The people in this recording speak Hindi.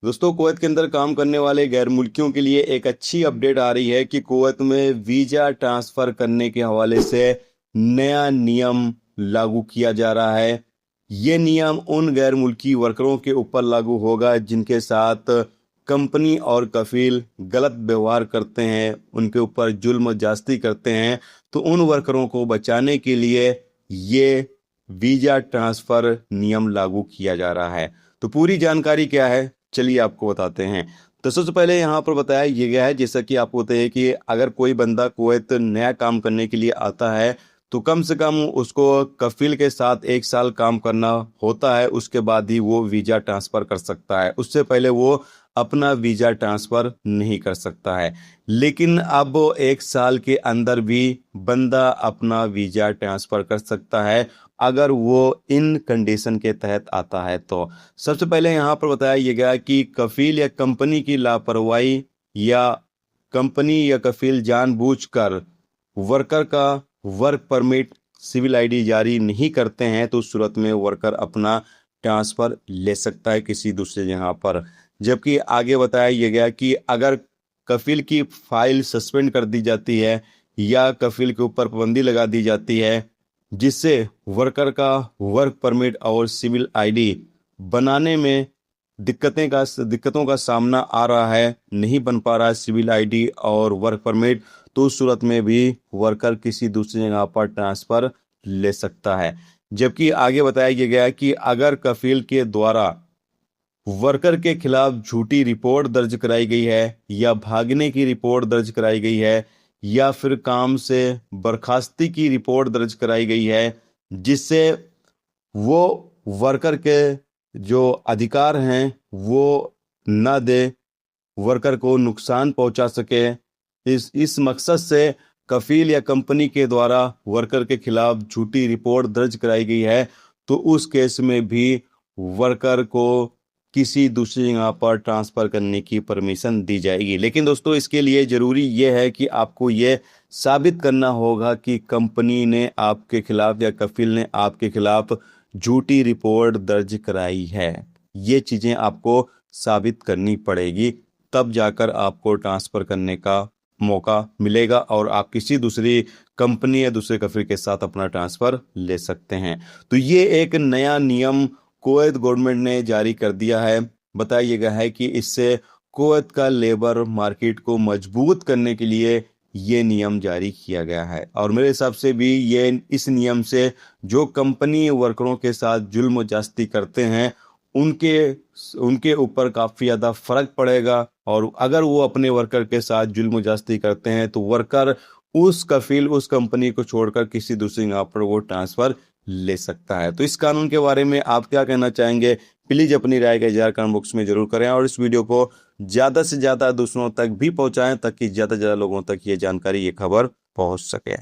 दोस्तों, कुवैत के अंदर काम करने वाले गैर मुल्कियों के लिए एक अच्छी अपडेट आ रही है कि कुवैत में वीजा ट्रांसफर करने के हवाले से नया नियम लागू किया जा रहा है। ये नियम उन गैर मुल्की वर्करों के ऊपर लागू होगा जिनके साथ कंपनी और कफील गलत व्यवहार करते हैं, उनके ऊपर जुल्म ज्यादती करते हैं। तो उन वर्करों को बचाने के लिए ये वीजा ट्रांसफर नियम लागू किया जा रहा है। तो पूरी जानकारी क्या है, चलिए आपको बताते हैं। तो सबसे पहले यहाँ पर बताया ये गया है, जैसा कि आपको बताया है कि अगर कोई बंदा कुवैत नया काम करने के लिए आता है तो कम से कम उसको कफील के साथ 1 साल काम करना होता है, उसके बाद ही वो वीजा ट्रांसफर कर सकता है। उससे पहले वो अपना वीजा ट्रांसफर नहीं कर सकता है। लेकिन अब 1 साल के अंदर भी बंदा अपना वीजा ट्रांसफर कर सकता है अगर वो इन कंडीशन के तहत आता है। तो सबसे पहले यहाँ पर बताया ये गया कि कफील या कंपनी की लापरवाही या कंपनी या कफील जानबूझकर वर्कर का वर्क परमिट सिविल आईडी जारी नहीं करते हैं तो उस सूरत में वर्कर अपना ट्रांसफर ले सकता है किसी दूसरे जगह पर। जबकि आगे बताया ये गया कि अगर कफील की फाइल सस्पेंड कर दी जाती है या कफील के ऊपर पाबंदी लगा दी जाती है जिससे वर्कर का वर्क परमिट और सिविल आईडी बनाने में दिक्कतों का सामना आ रहा है, नहीं बन पा रहा है सिविल आईडी और वर्क परमिट, तो उस सूरत में भी वर्कर किसी दूसरी जगह पर ट्रांसफर ले सकता है। जबकि आगे बताया गया कि अगर कफील के द्वारा वर्कर के खिलाफ झूठी रिपोर्ट दर्ज कराई गई है या भागने की रिपोर्ट दर्ज कराई गई है या फिर काम से बर्खास्ती की रिपोर्ट दर्ज कराई गई है जिससे वो वर्कर के जो अधिकार हैं वो न दे, वर्कर को नुकसान पहुंचा सके, इस मकसद से कफील या कंपनी के द्वारा वर्कर के खिलाफ झूठी रिपोर्ट दर्ज कराई गई है, तो उस केस में भी वर्कर को किसी दूसरी जगह पर ट्रांसफर करने की परमिशन दी जाएगी। लेकिन दोस्तों, इसके लिए जरूरी यह है कि आपको यह साबित करना होगा कि कंपनी ने आपके खिलाफ या कफील ने आपके खिलाफ झूठी रिपोर्ट दर्ज कराई है। ये चीजें आपको साबित करनी पड़ेगी, तब जाकर आपको ट्रांसफर करने का मौका मिलेगा और आप किसी दूसरी कंपनी या दूसरे कफील के साथ अपना ट्रांसफर ले सकते हैं। तो ये एक नया नियम कुवैत गवर्नमेंट ने जारी कर दिया है। बताया गया है कि इससे कुवैत का लेबर मार्केट को मजबूत करने के लिए ये नियम जारी किया गया है। और मेरे हिसाब से भी ये इस नियम से जो कंपनी वर्करों के साथ जुल्म ज्यादती करते हैं उनके ऊपर काफ़ी ज़्यादा फर्क पड़ेगा। और अगर वो अपने वर्कर के साथ जुल्म ज्यादती करते हैं तो वर्कर उस कफील उस कंपनी को छोड़कर किसी दूसरी जगह पर वो ट्रांसफर ले सकता है। तो इस कानून के बारे में आप क्या कहना चाहेंगे? प्लीज अपनी राय का इज़हार कमेंट बॉक्स में जरूर करें और इस वीडियो को ज़्यादा से ज़्यादा दूसरों तक भी पहुंचाएं ताकि ज़्यादा से ज़्यादा लोगों तक ये जानकारी, ये खबर पहुंच सके।